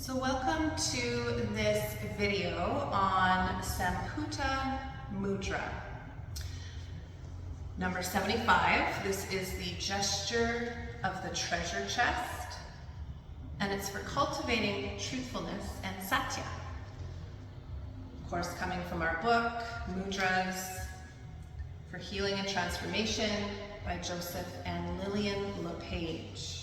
So welcome to this video on Samputa Mudra. Number 75, this is the gesture of the treasure chest, and it's for cultivating truthfulness and satya. Of course, coming from our book, Mudras for Healing and Transformation by Joseph Lillian Le Page.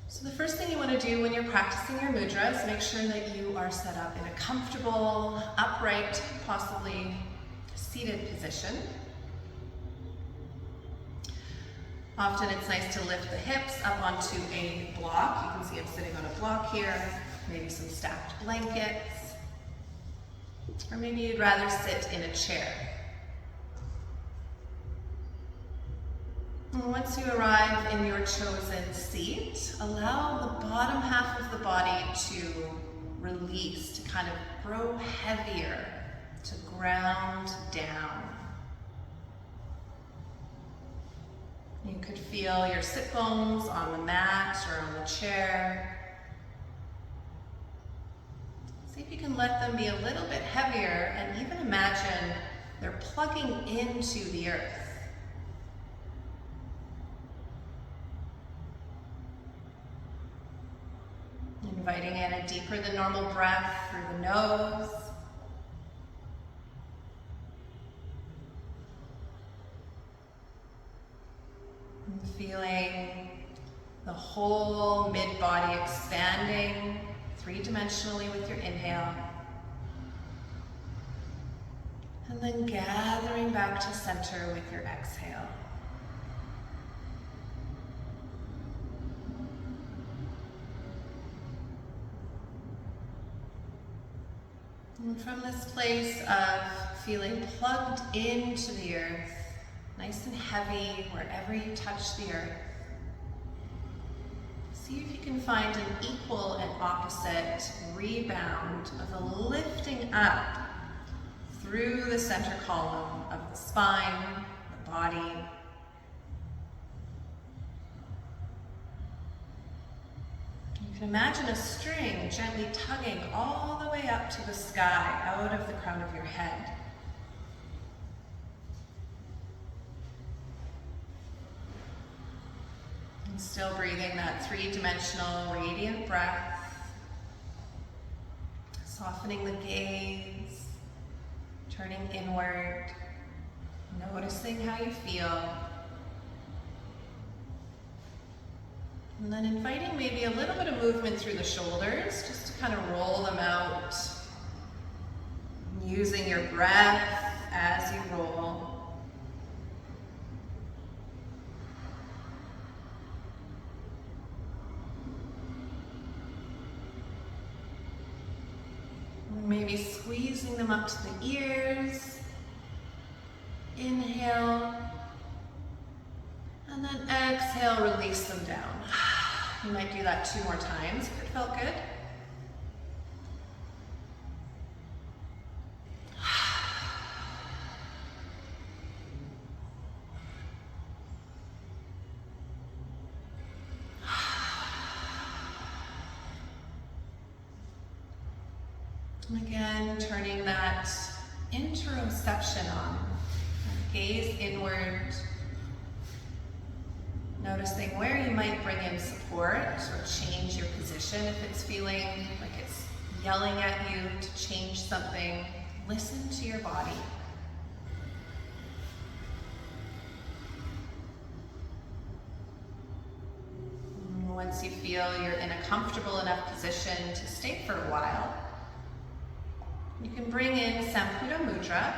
So the first thing you want to do when you're practicing your mudra is make sure that you are set up in a comfortable, upright, possibly seated position. Often it's nice to lift the hips up onto a block. You can see I'm sitting on a block here, maybe some stacked blankets, or maybe you'd rather sit in a chair. And once you arrive in your chosen seat, allow the bottom half of the body to release, to kind of grow heavier, to ground down. You could feel your sit bones on the mat or on the chair. See if you can let them be a little bit heavier, and even imagine they're plugging into the earth. Inviting in a deeper than normal breath through the nose. And feeling the whole mid-body expanding three-dimensionally with your inhale. And then gathering back to center with your exhale. And from this place of feeling plugged into the earth, nice and heavy wherever you touch the earth, see if you can find an equal and opposite rebound of a lifting up through the center column of the spine, the body. You can imagine a string gently tugging all the way up to the sky, out of the crown of your head. And still breathing that three-dimensional radiant breath, softening the gaze, turning inward, noticing how you feel. And then inviting maybe a little bit of movement through the shoulders, just to kind of roll them out. Using your breath as you roll. Maybe squeezing them up to the ears. Inhale. And then exhale, release them down. You might do that 2 more times if it felt good. And again, turning that interoception on. Gaze inward. Noticing where you might bring in support or change your position if it's feeling like it's yelling at you to change something. Listen to your body. And once you feel you're in a comfortable enough position to stay for a while, you can bring in Samputa Mudra.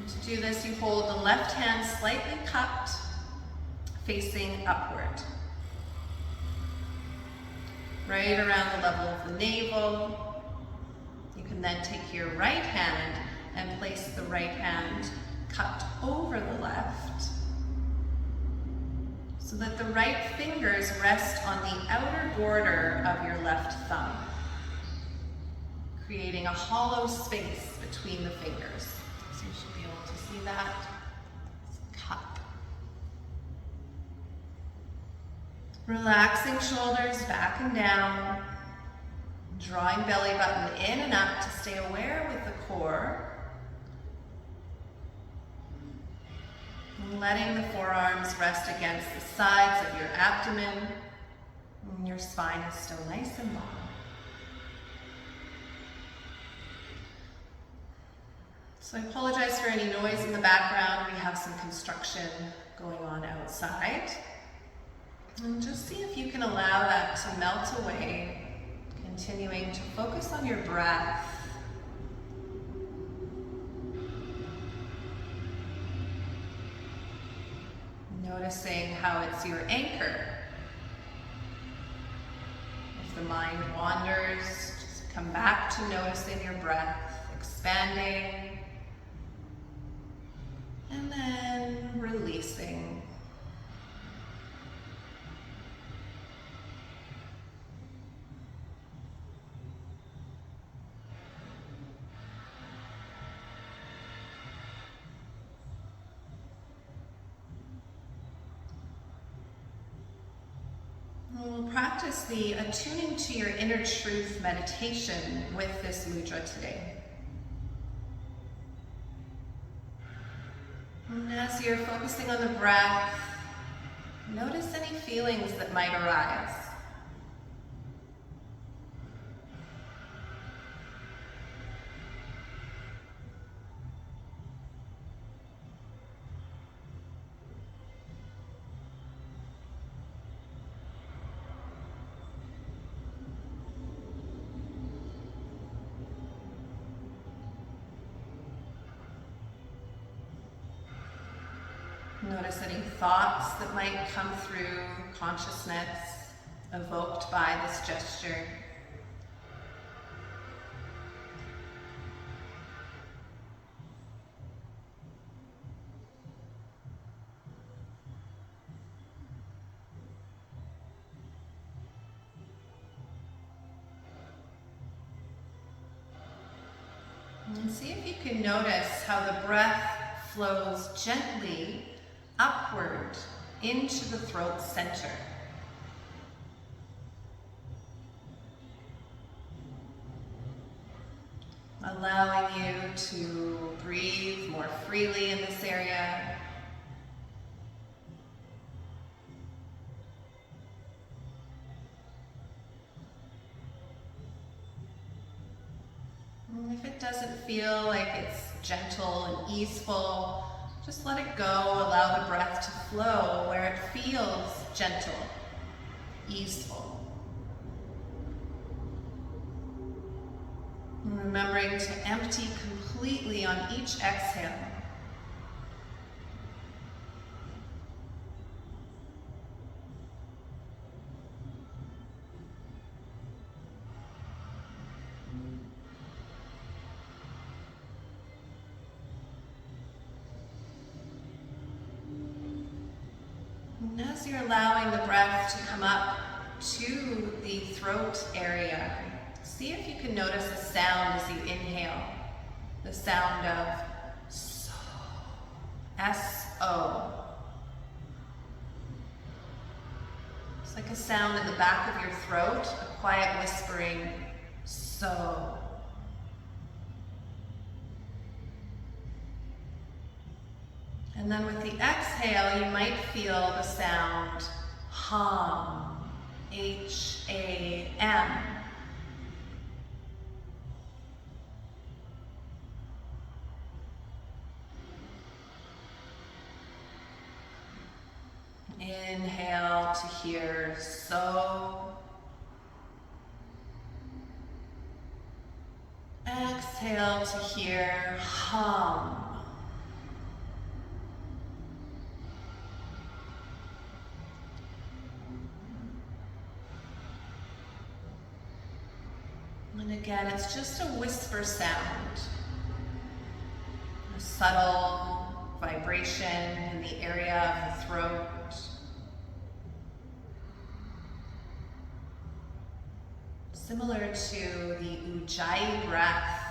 To do this, you hold the left hand slightly cupped, facing upward. Right around the level of the navel. You can then take your right hand and place the right hand cupped over the left, so that the right fingers rest on the outer border of your left thumb, creating a hollow space between the fingers. So you should be able to see that cup. Relaxing shoulders back and down, drawing belly button in and up to stay aware with the core. And letting the forearms rest against the sides of your abdomen. And your spine is still nice and long. So I apologize for any noise in the background. We have some construction going on outside. And just see if you can allow that to melt away, continuing to focus on your breath. Noticing how it's your anchor. If the mind wanders, just come back to noticing your breath, expanding, and then releasing. We'll practice the attuning to your inner truth meditation with this mudra today. And as you're focusing on the breath, notice any feelings that might arise. Notice any thoughts that might come through consciousness evoked by this gesture. And see if you can notice how the breath flows gently upward into the throat center. Allowing you to breathe more freely in this area. And if it doesn't feel like it's gentle and easeful, just let it go, allow the breath to flow where it feels gentle, easeful. And remembering to empty completely on each exhale. And as you're allowing the breath to come up to the throat area, see if you can notice a sound as you inhale. The sound of so, S-O. It's like a sound in the back of your throat, a quiet whispering, so. And then with the exhale, you might feel the sound hum, H-A-M. Inhale to hear so. Exhale to hear hum. And again, it's just a whisper sound, a subtle vibration in the area of the throat. Similar to the Ujjayi breath.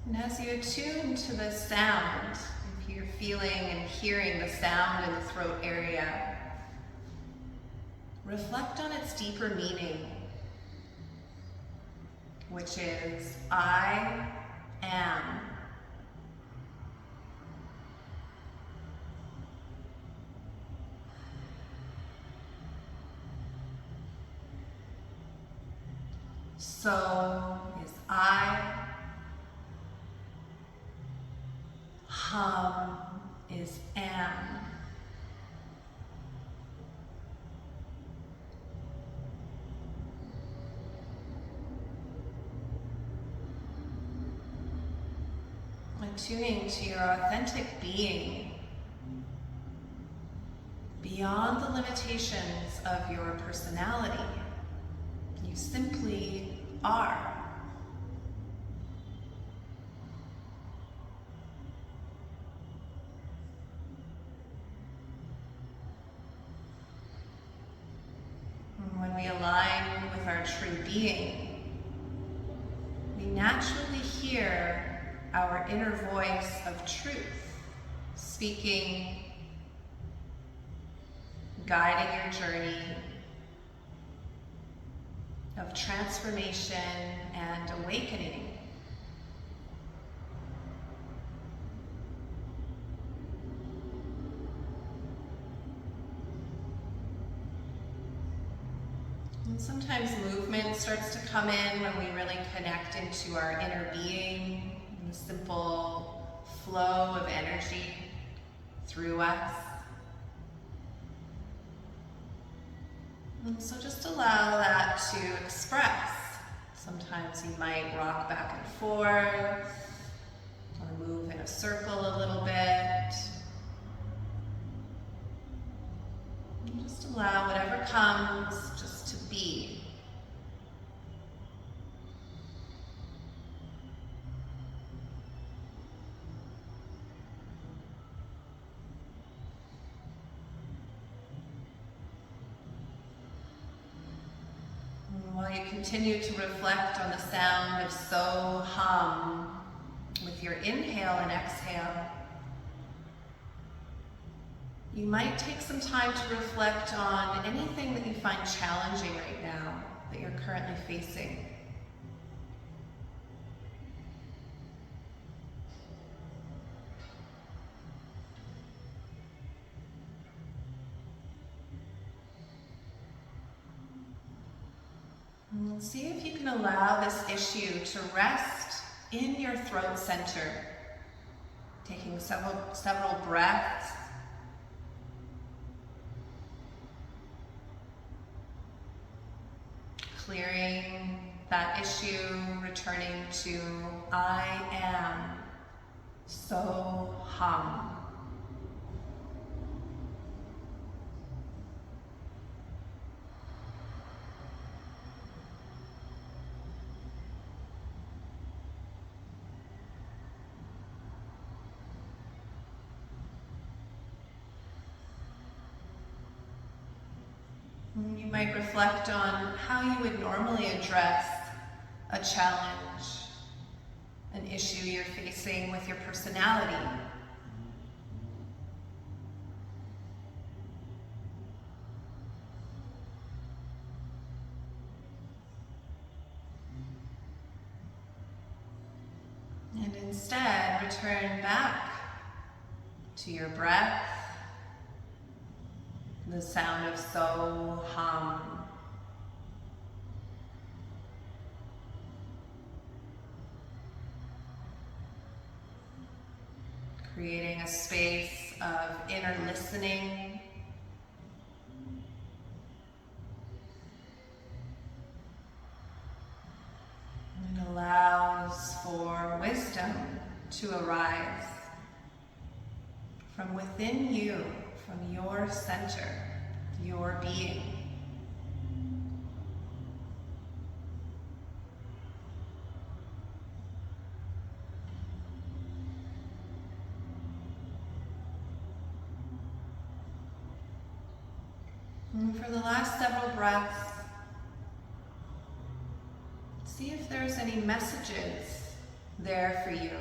And as you attune to the sound, if you're feeling and hearing the sound in the throat area, reflect on its deeper meaning, which is I am. So is I. Hum is am. Attuning to your authentic being beyond the limitations of your personality. You simply are. And when we align with our true being, we naturally hear our inner voice of truth speaking, guiding your journey of transformation and awakening. And sometimes movement starts to come in when we really connect into our inner being, and the simple flow of energy through us. And so just allow that to express. Sometimes you might rock back and forth, or move in a circle a little bit. And just allow whatever comes just to be. While you continue to reflect on the sound of so hum with your inhale and exhale, you might take some time to reflect on anything that you find challenging right now that you're currently facing. And see if you can allow this issue to rest in your throat center, taking several breaths. Clearing that issue, returning to I am so hum. You might reflect on how you would normally address a challenge, an issue you're facing with your personality. And instead, return back to your breath, the sound of so hum. Creating a space of inner listening. It allows for wisdom to arise from within you, from your center, your being. And for the last several breaths, see if there's any messages there for you.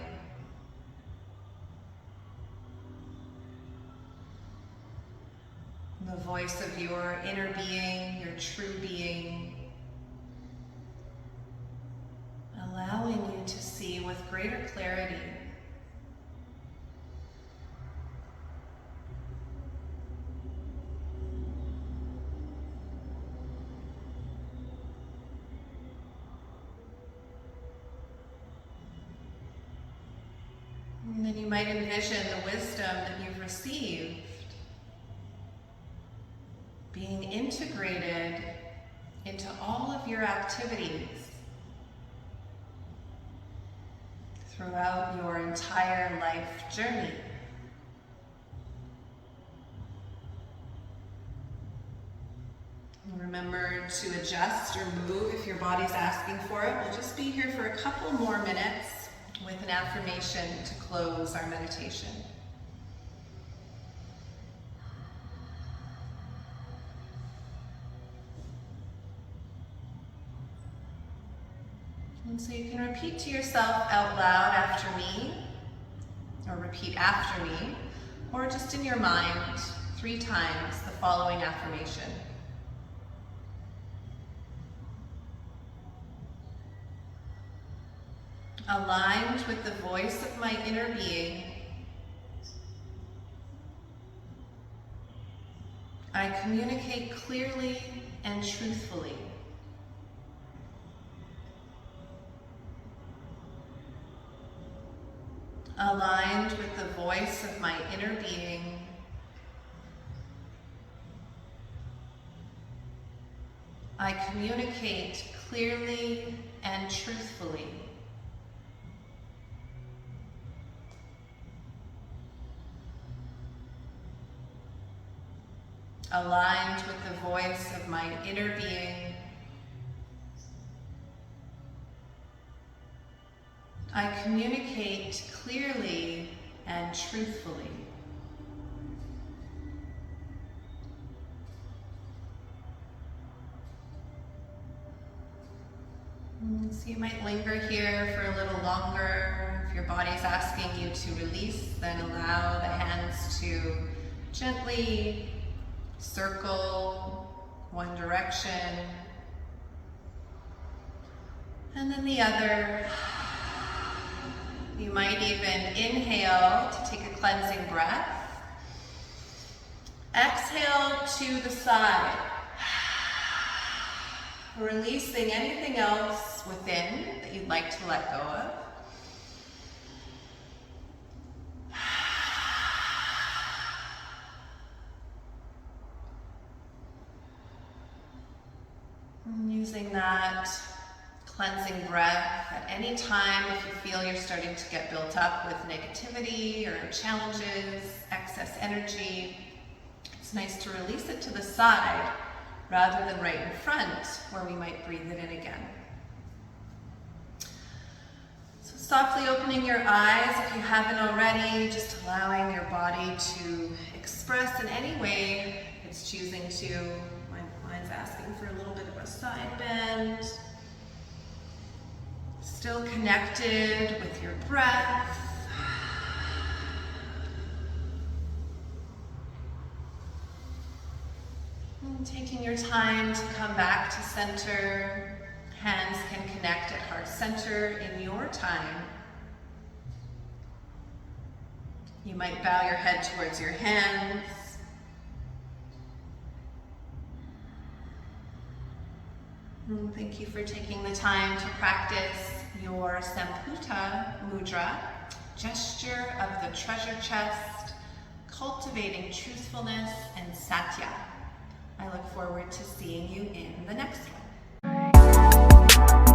The voice of your inner being, your true being, allowing you to see with greater clarity. And then you might envision the wisdom that you've received being integrated into all of your activities throughout your entire life journey. And remember to adjust or move if your body's asking for it. We'll just be here for a couple more minutes with an affirmation to close our meditation. And so you can repeat to yourself out loud after me, or repeat after me, or just in your mind 3 times the following affirmation. Aligned with the voice of my inner being, I communicate clearly and truthfully. Aligned with the voice of my inner being, I communicate clearly and truthfully. Aligned with the voice of my inner being, I communicate clearly and truthfully. So you might linger here for a little longer. If your body's asking you to release, then allow the hands to gently circle one direction and then the other. You might even inhale to take a cleansing breath. Exhale to the side, releasing anything else within that you'd like to let go of. Using that cleansing breath at any time if you feel you're starting to get built up with negativity or challenges, excess energy. It's nice to release it to the side rather than right in front where we might breathe it in again. So softly opening your eyes if you haven't already, just allowing your body to express in any way it's choosing to. My mind's asking for a little bit of a side bend. Still connected with your breath. And taking your time to come back to center. Hands can connect at heart center in your time. You might bow your head towards your hands. And thank you for taking the time to practice your Samputa Mudra, gesture of the treasure chest, cultivating truthfulness and satya. I look forward to seeing you in the next one.